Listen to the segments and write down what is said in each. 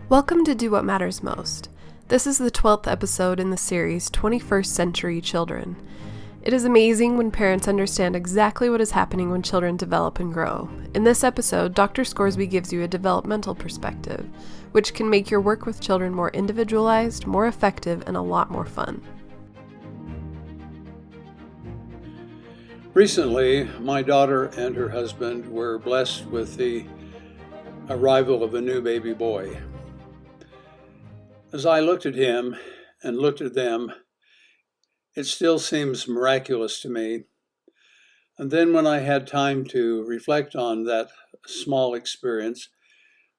Welcome to Do What Matters Most. This is the 12th episode in the series 21st-Century Children. It is amazing when parents understand exactly what is happening when children develop and grow. In this episode, Dr. Scoresby gives you a developmental perspective, which can make your work with children more individualized, more effective, and a lot more fun. Recently, my daughter and her husband were blessed with the arrival of a new baby boy. As I looked at him and looked at them, it still seems miraculous to me. And then when I had time to reflect on that small experience,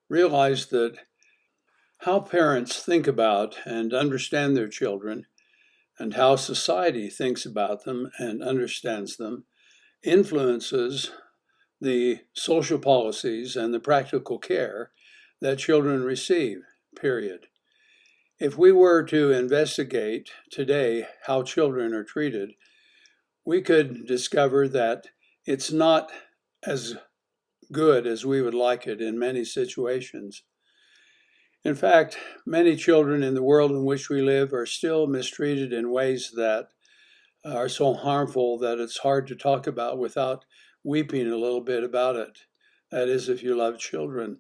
realized that how parents think about and understand their children and how society thinks about them and understands them influences the social policies and the practical care that children receive, period. If we were to investigate today how children are treated, we could discover that it's not as good as we would like it in many situations. In fact, many children in the world in which we live are still mistreated in ways that are so harmful that it's hard to talk about without weeping a little bit about it. That is, if you love children.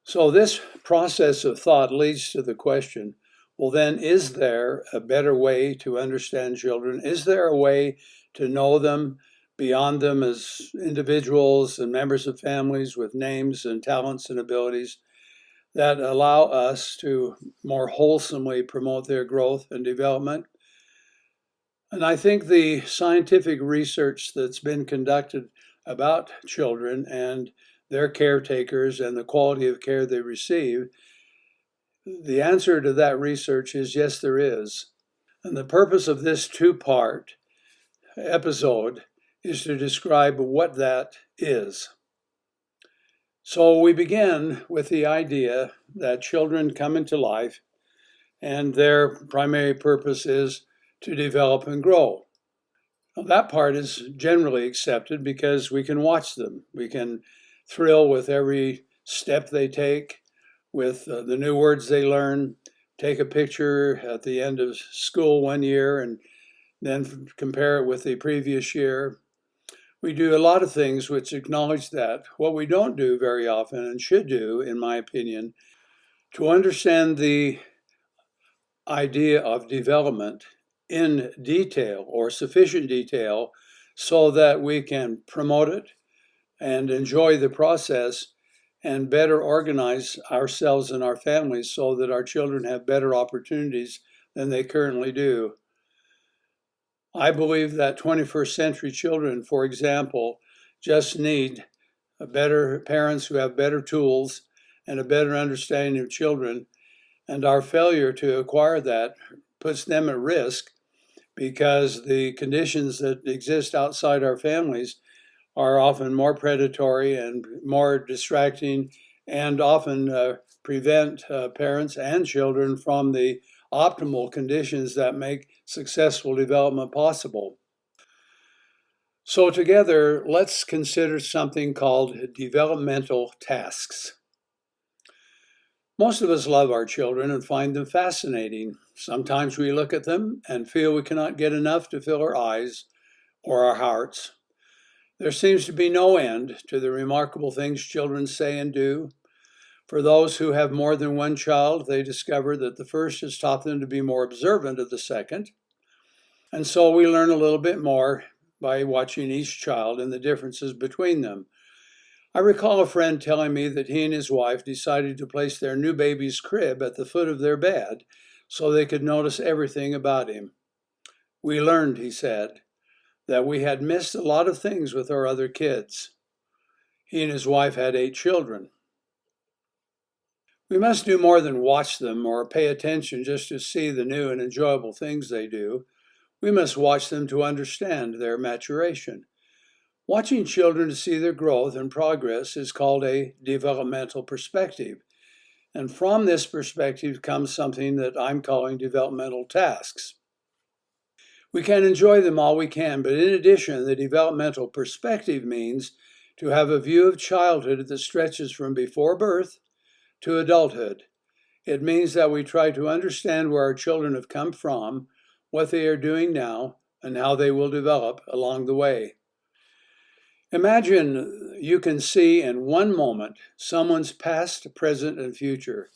So this process of thought leads to the question, well then, is there a better way to understand children? Is there a way to know them beyond them as individuals and members of families with names and talents and abilities that allow us to more wholesomely promote their growth and development? And I think the scientific research that's been conducted about children and their caretakers and the quality of care they receive, the answer to that research is yes, there is. And the purpose of this two-part episode is to describe what that is. So we begin with the idea that children come into life and their primary purpose is to develop and grow. Now, that part is generally accepted because we can watch them. We can thrill with every step they take, with the new words they learn, take a picture at the end of school one year and then compare it with the previous year. We do a lot of things which acknowledge that. What we don't do very often, and should do, in my opinion, to understand the idea of development in detail or sufficient detail so that we can promote it and enjoy the process and better organize ourselves and our families so that our children have better opportunities than they currently do. I believe that 21st century children, for example, just need better parents who have better tools and a better understanding of children, and our failure to acquire that puts them at risk because the conditions that exist outside our families are often more predatory and more distracting and often prevent parents and children from the optimal conditions that make successful development possible. So together, let's consider something called developmental tasks. Most of us love our children and find them fascinating. Sometimes we look at them and feel we cannot get enough to fill our eyes or our hearts. There seems to be no end to the remarkable things children say and do. For those who have more than one child, they discover that the first has taught them to be more observant of the second. And so we learn a little bit more by watching each child and the differences between them. I recall a friend telling me that he and his wife decided to place their new baby's crib at the foot of their bed so they could notice everything about him. We learned, he said, that we had missed a lot of things with our other kids. He and his wife had 8 children. We must do more than watch them or pay attention just to see the new and enjoyable things they do. We must watch them to understand their maturation. Watching children to see their growth and progress is called a developmental perspective. And from this perspective comes something that I'm calling developmental tasks. We can enjoy them all we can, but in addition, the developmental perspective means to have a view of childhood that stretches from before birth to adulthood. It means that we try to understand where our children have come from, what they are doing now, and how they will develop along the way. Imagine you can see in one moment someone's past, present, and future.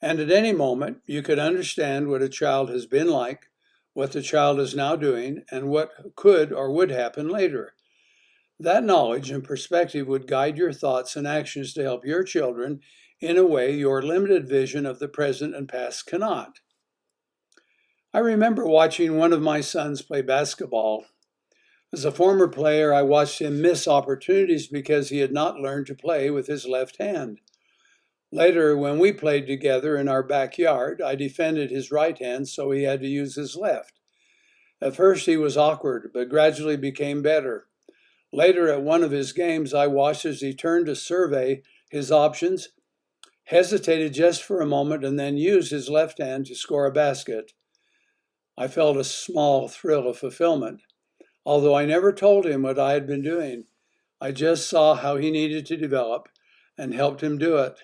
And at any moment, you could understand what a child has been like, what the child is now doing, and what could or would happen later. That knowledge and perspective would guide your thoughts and actions to help your children in a way your limited vision of the present and past cannot. I remember watching one of my sons play basketball. As a former player, I watched him miss opportunities because he had not learned to play with his left hand. Later, when we played together in our backyard, I defended his right hand, so he had to use his left. At first, he was awkward, but gradually became better. Later, at one of his games, I watched as he turned to survey his options, hesitated just for a moment, and then used his left hand to score a basket. I felt a small thrill of fulfillment. Although I never told him what I had been doing, I just saw how he needed to develop and helped him do it.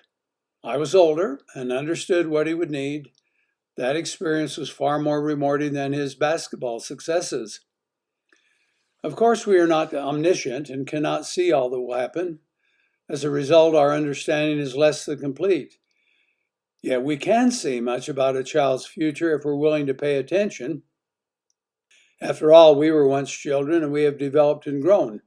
I was older and understood what he would need. That experience was far more rewarding than his basketball successes. Of course, we are not omniscient and cannot see all that will happen. As a result, our understanding is less than complete. Yet we can see much about a child's future if we're willing to pay attention. After all, we were once children and we have developed and grown.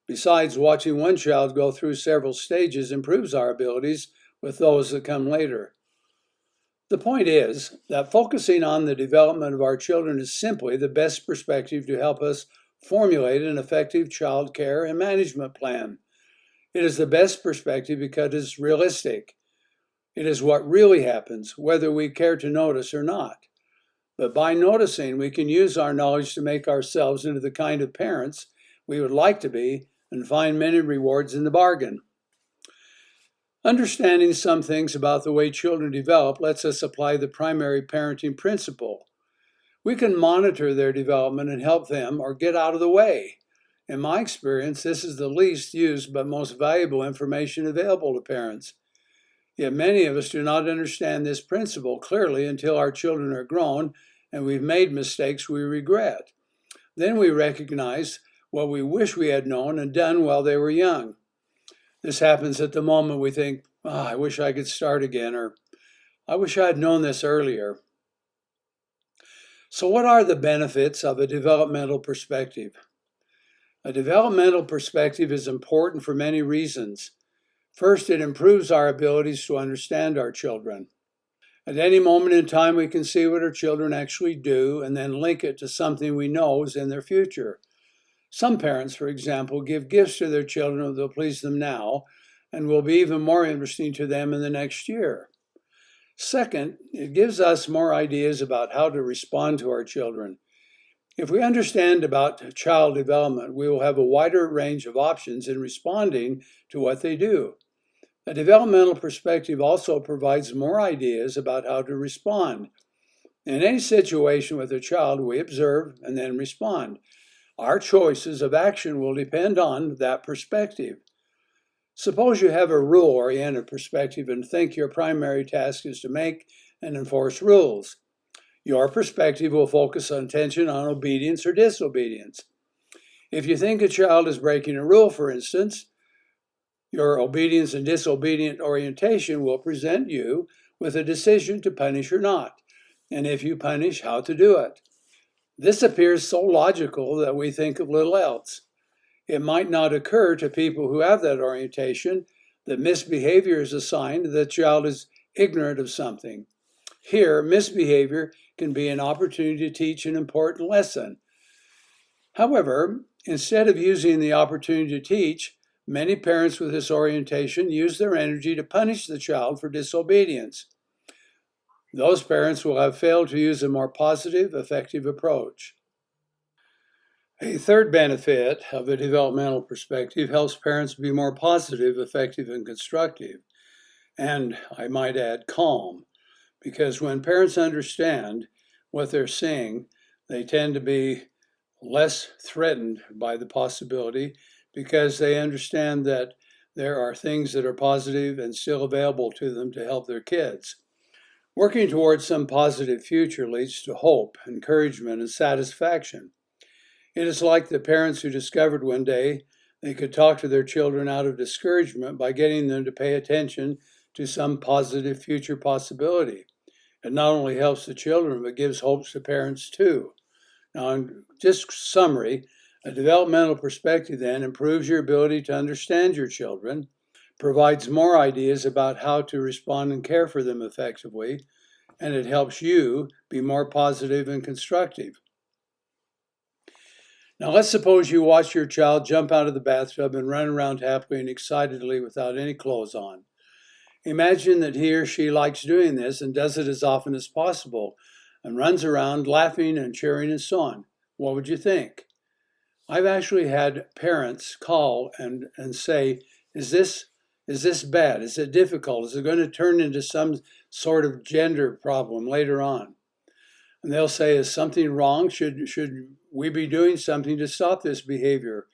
Besides, watching one child go through several stages improves our abilities with those that come later. The point is that focusing on the development of our children is simply the best perspective to help us formulate an effective child care and management plan. It is the best perspective because it's realistic. It is what really happens, whether we care to notice or not. But by noticing, we can use our knowledge to make ourselves into the kind of parents we would like to be and find many rewards in the bargain. Understanding some things about the way children develop lets us apply the primary parenting principle. We can monitor their development and help them or get out of the way. In my experience, this is the least used but most valuable information available to parents. Yet many of us do not understand this principle clearly until our children are grown and we've made mistakes we regret. Then we recognize what we wish we had known and done while they were young. This happens at the moment we think, I wish I could start again, or I wish I had known this earlier. So what are the benefits of a developmental perspective? A developmental perspective is important for many reasons. First, it improves our abilities to understand our children. At any moment in time, we can see what our children actually do and then link it to something we know is in their future. Some parents, for example, give gifts to their children that will please them now and will be even more interesting to them in the next year. Second, it gives us more ideas about how to respond to our children. If we understand about child development, we will have a wider range of options in responding to what they do. A developmental perspective also provides more ideas about how to respond. In any situation with a child, we observe and then respond. Our choices of action will depend on that perspective. Suppose you have a rule-oriented perspective and think your primary task is to make and enforce rules. Your perspective will focus attention on obedience or disobedience. If you think a child is breaking a rule, for instance, your obedience and disobedient orientation will present you with a decision to punish or not, and if you punish, how to do it. This appears so logical that we think of little else. It might not occur to people who have that orientation that misbehavior is a sign that the child is ignorant of something. Here, misbehavior can be an opportunity to teach an important lesson. However, instead of using the opportunity to teach, many parents with this orientation use their energy to punish the child for disobedience. Those parents will have failed to use a more positive, effective approach. A third benefit of a developmental perspective helps parents be more positive, effective, and constructive. And I might add, calm. Because when parents understand what they're seeing, they tend to be less threatened by the possibility because they understand that there are things that are positive and still available to them to help their kids. Working towards some positive future leads to hope, encouragement, and satisfaction. It is like the parents who discovered one day they could talk to their children out of discouragement by getting them to pay attention to some positive future possibility. It not only helps the children, but gives hopes to parents too. Now, in just summary, a developmental perspective then improves your ability to understand your children, provides more ideas about how to respond and care for them effectively, and it helps you be more positive and constructive. Now, let's suppose you watch your child jump out of the bathtub and run around happily and excitedly without any clothes on. Imagine that he or she likes doing this and does it as often as possible and runs around laughing and cheering and so on. What would you think? I've actually had parents call and say, is this bad? Is it difficult? Is it going to turn into some sort of gender problem later on? And they'll say, is something wrong? Should we be doing something to stop this behavior?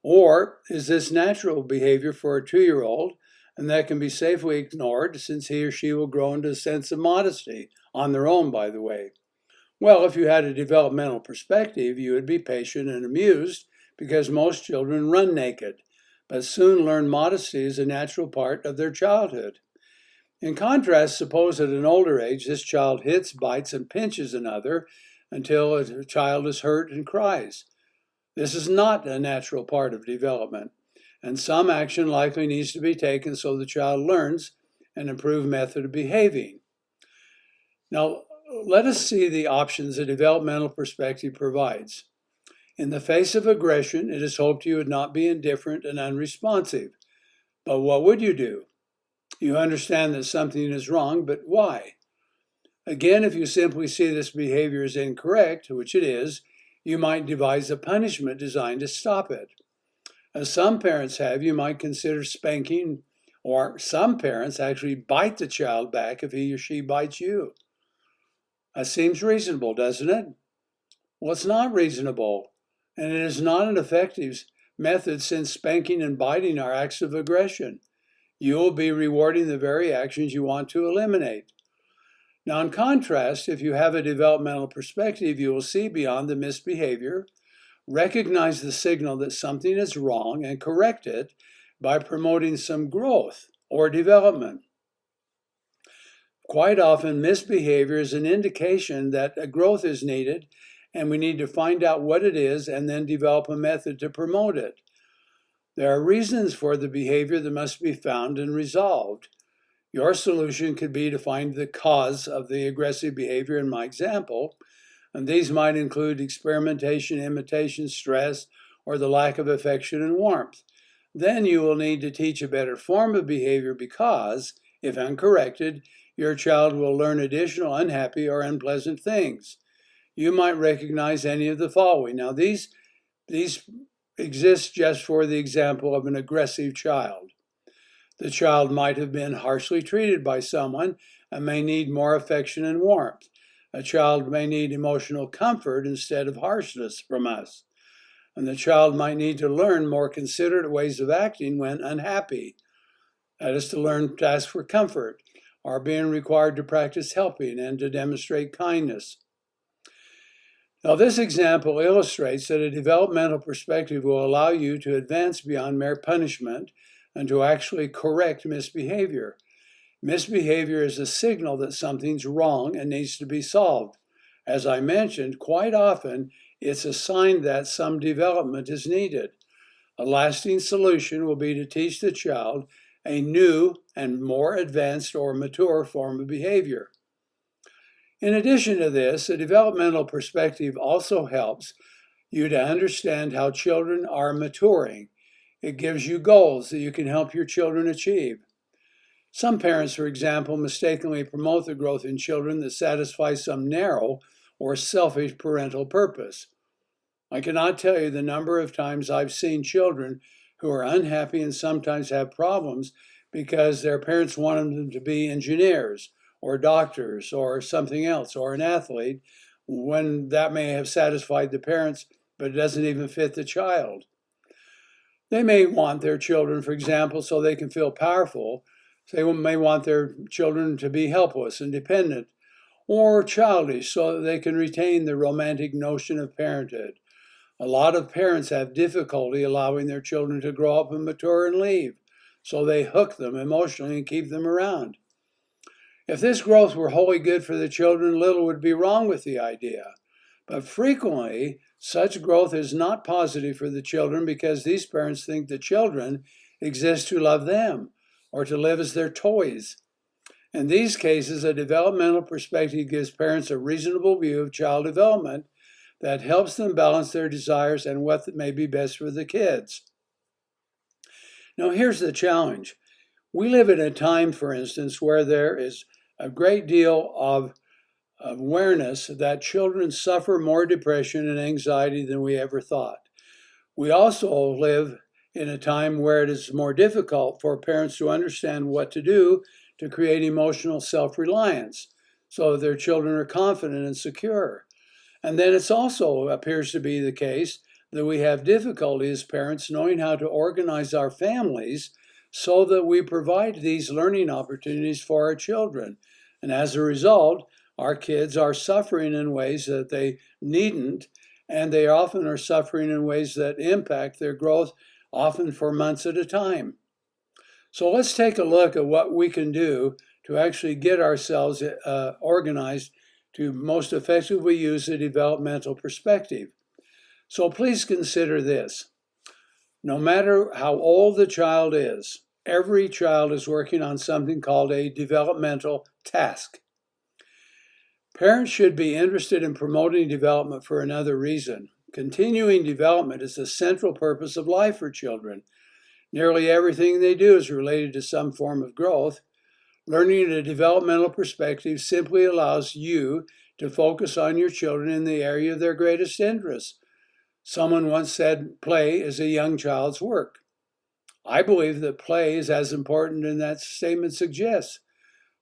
Or is this natural behavior for a 2-year-old and that can be safely ignored since he or she will grow into a sense of modesty on their own, by the way? Well, if you had a developmental perspective, you would be patient and amused because most children run naked, but soon learn modesty is a natural part of their childhood. In contrast, suppose at an older age, this child hits, bites, and pinches another until a child is hurt and cries. This is not a natural part of development, and some action likely needs to be taken so the child learns an improved method of behaving. Now, let us see the options a developmental perspective provides. In the face of aggression, it is hoped you would not be indifferent and unresponsive. But what would you do? You understand that something is wrong, but why? Again, if you simply see this behavior as incorrect, which it is, you might devise a punishment designed to stop it. As some parents have, you might consider spanking, or some parents actually bite the child back if he or she bites you. That seems reasonable, doesn't it? Well, it's not reasonable, and it is not an effective method since spanking and biting are acts of aggression. You will be rewarding the very actions you want to eliminate. Now, in contrast, if you have a developmental perspective, you will see beyond the misbehavior, recognize the signal that something is wrong, and correct it by promoting some growth or development. Quite often, misbehavior is an indication that a growth is needed, and we need to find out what it is and then develop a method to promote it. There are reasons for the behavior that must be found and resolved. Your solution could be to find the cause of the aggressive behavior in my example, and these might include experimentation, imitation, stress, or the lack of affection and warmth. Then you will need to teach a better form of behavior because, if uncorrected, your child will learn additional unhappy or unpleasant things. You might recognize any of the following. Now, these exists just for the example of an aggressive child. The child might have been harshly treated by someone and may need more affection and warmth. A child may need emotional comfort instead of harshness from us. And the child might need to learn more considerate ways of acting when unhappy. That is to learn to ask for comfort, or being required to practice helping and to demonstrate kindness. Now, this example illustrates that a developmental perspective will allow you to advance beyond mere punishment and to actually correct misbehavior. Misbehavior is a signal that something's wrong and needs to be solved. As I mentioned, quite often it's a sign that some development is needed. A lasting solution will be to teach the child a new and more advanced or mature form of behavior. In addition to this, a developmental perspective also helps you to understand how children are maturing. It gives you goals that you can help your children achieve. Some parents, for example, mistakenly promote the growth in children that satisfies some narrow or selfish parental purpose. I cannot tell you the number of times I've seen children who are unhappy and sometimes have problems because their parents wanted them to be engineers or doctors or something else or an athlete when that may have satisfied the parents, but it doesn't even fit the child. They may want their children, for example, so they can feel powerful. They may want their children to be helpless and dependent, or childish so that they can retain the romantic notion of parenthood. A lot of parents have difficulty allowing their children to grow up and mature and leave, so they hook them emotionally and keep them around. If this growth were wholly good for the children, little would be wrong with the idea. But frequently, such growth is not positive for the children because these parents think the children exist to love them or to live as their toys. In these cases, a developmental perspective gives parents a reasonable view of child development that helps them balance their desires and what may be best for the kids. Now, here's the challenge. We live in a time, for instance, where there is a great deal of awareness that children suffer more depression and anxiety than we ever thought. We also live in a time where it is more difficult for parents to understand what to do to create emotional self-reliance so that their children are confident and secure. And then it also appears to be the case that we have difficulty as parents knowing how to organize our families so that we provide these learning opportunities for our children. And as a result, our kids are suffering in ways that they needn't, and they often are suffering in ways that impact their growth, often for months at a time. So let's take a look at what we can do to actually get ourselves organized to most effectively use a developmental perspective. So please consider this. No matter how old the child is, every child is working on something called a developmental task. Parents should be interested in promoting development for another reason. Continuing development is the central purpose of life for children. Nearly everything they do is related to some form of growth. Learning a developmental perspective simply allows you to focus on your children in the area of their greatest interest. Someone once said, play is a young child's work. I believe that play is as important as that statement suggests.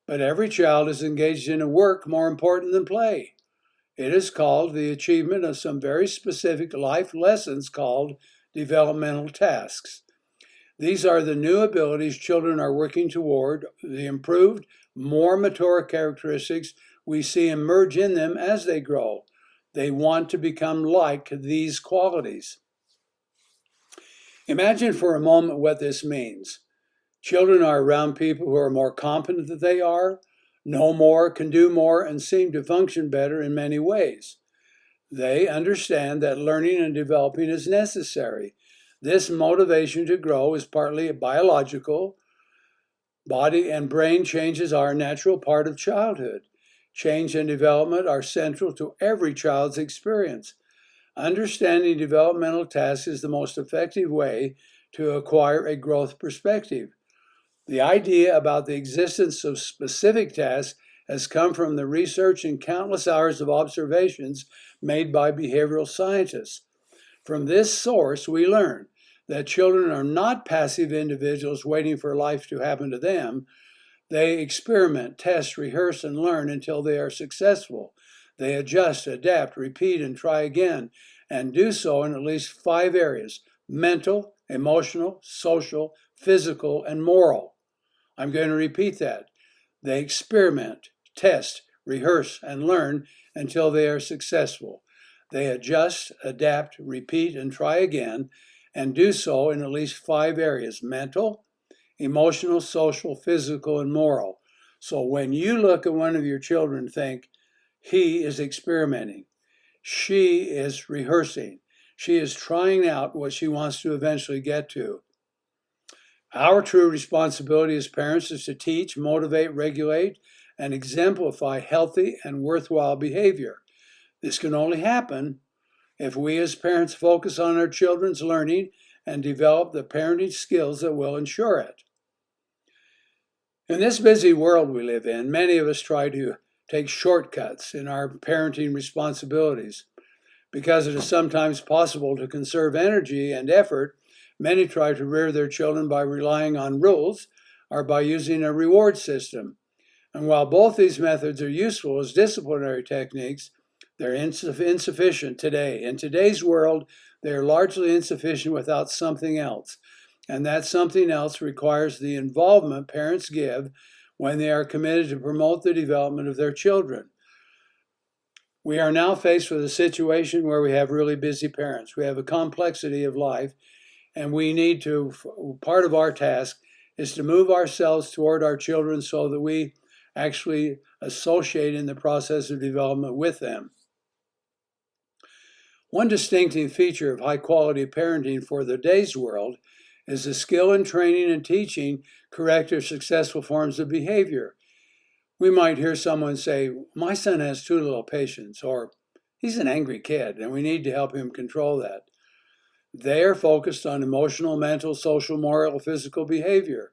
But every child is engaged in a work more important than play. It is called the achievement of some very specific life lessons called developmental tasks. These are the new abilities children are working toward, the improved, more mature characteristics we see emerge in them as they grow. They want to become like these qualities. Imagine for a moment what this means. Children are around people who are more competent than they are, know more, can do more, and seem to function better in many ways. They understand that learning and developing is necessary. This motivation to grow is partly biological. Body and brain changes are a natural part of childhood. Change and development are central to every child's experience. Understanding developmental tasks is the most effective way to acquire a growth perspective. The idea about the existence of specific tasks has come from the research and countless hours of observations made by behavioral scientists. From this source, we learn that children are not passive individuals waiting for life to happen to them. They experiment, test, rehearse, and learn until they are successful. They adjust, adapt, repeat, and try again, and do so in at least 5 areas: mental, emotional, social, physical, and moral. I'm going to repeat that. They experiment, test, rehearse, and learn until they are successful. They adjust, adapt, repeat, and try again, and do so in at least 5 areas: mental, emotional, social, physical, and moral. So when you look at one of your children, think, he is experimenting. She is rehearsing. She is trying out what she wants to eventually get to. Our true responsibility as parents is to teach, motivate, regulate, and exemplify healthy and worthwhile behavior. This can only happen if we as parents focus on our children's learning and develop the parenting skills that will ensure it. In this busy world we live in, many of us try to take shortcuts in our parenting responsibilities. Because it is sometimes possible to conserve energy and effort, many try to rear their children by relying on rules or by using a reward system. And while both these methods are useful as disciplinary techniques, They're insufficient today. In today's world, they're largely insufficient without something else. And that something else requires the involvement parents give when they are committed to promote the development of their children. We are now faced with a situation where we have really busy parents. We have a complexity of life, and part of our task is to move ourselves toward our children so that we actually associate in the process of development with them. One distinctive feature of high-quality parenting for today's world is the skill in training and teaching correct or successful forms of behavior. We might hear someone say, "My son has too little patience," or "He's an angry kid and we need to help him control that." They are focused on emotional, mental, social, moral, physical behavior.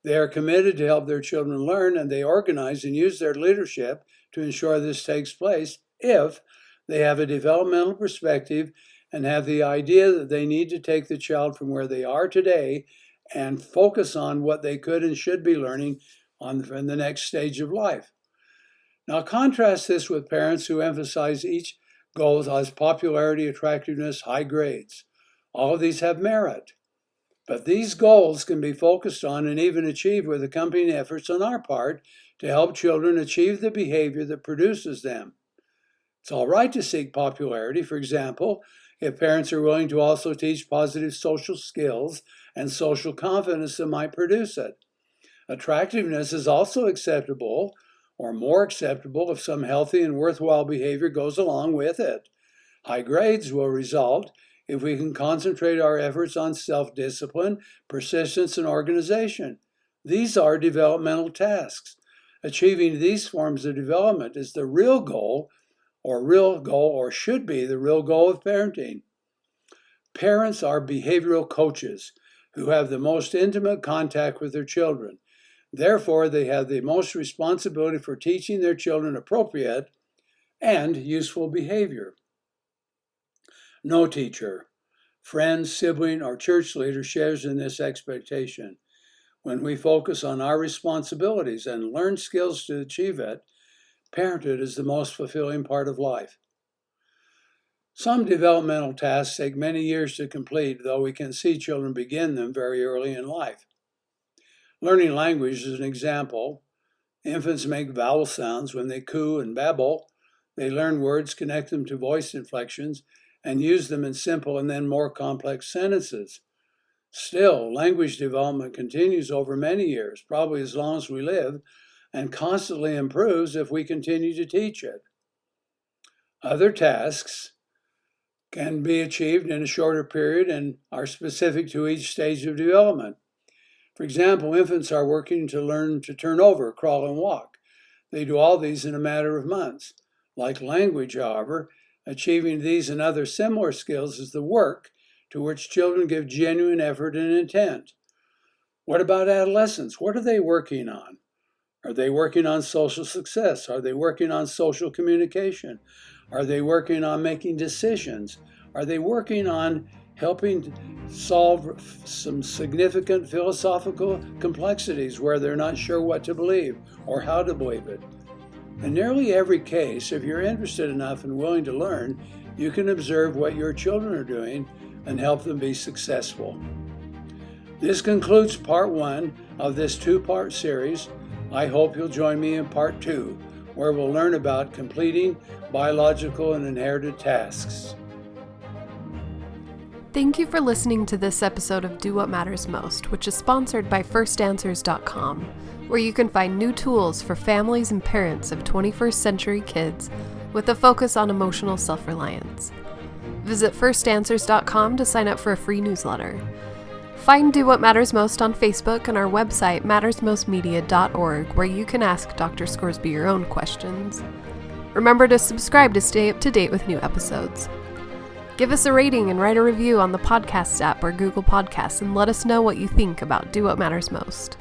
They are committed to help their children learn, and they organize and use their leadership to ensure this takes place if they have a developmental perspective and have the idea that they need to take the child from where they are today and focus on what they could and should be learning in the next stage of life. Now contrast this with parents who emphasize each goal as popularity, attractiveness, high grades. All of these have merit, but these goals can be focused on and even achieved with accompanying efforts on our part to help children achieve the behavior that produces them. It's all right to seek popularity, for example, if parents are willing to also teach positive social skills and social confidence that might produce it. Attractiveness is also acceptable, or more acceptable, if some healthy and worthwhile behavior goes along with it. High grades will result if we can concentrate our efforts on self-discipline, persistence, and organization. These are developmental tasks. Achieving these forms of development is the real goal, or should be the real goal of parenting. Parents are behavioral coaches who have the most intimate contact with their children. Therefore, they have the most responsibility for teaching their children appropriate and useful behavior. No teacher, friend, sibling, or church leader shares in this expectation. When we focus on our responsibilities and learn skills to achieve it, parenthood is the most fulfilling part of life. Some developmental tasks take many years to complete, though we can see children begin them very early in life. Learning language is an example. Infants make vowel sounds when they coo and babble. They learn words, connect them to voice inflections, and use them in simple and then more complex sentences. Still, language development continues over many years, probably as long as we live, and constantly improves if we continue to teach it. Other tasks can be achieved in a shorter period and are specific to each stage of development. For example, infants are working to learn to turn over, crawl, and walk. They do all these in a matter of months. Like language, however, achieving these and other similar skills is the work to which children give genuine effort and intent. What about adolescents? What are they working on? Are they working on social success? Are they working on social communication? Are they working on making decisions? Are they working on helping solve some significant philosophical complexities where they're not sure what to believe or how to believe it? In nearly every case, if you're interested enough and willing to learn, you can observe what your children are doing and help them be successful. This concludes part 1 of this 2-part series. I hope you'll join me in part 2, where we'll learn about completing biological and inherited tasks. Thank you for listening to this episode of Do What Matters Most, which is sponsored by firstanswers.com, where you can find new tools for families and parents of 21st century kids with a focus on emotional self-reliance. Visit firstanswers.com to sign up for a free newsletter. Find Do What Matters Most on Facebook and our website, mattersmostmedia.org, where you can ask Dr. Scoresby your own questions. Remember to subscribe to stay up to date with new episodes. Give us a rating and write a review on the podcast app or Google Podcasts and let us know what you think about Do What Matters Most.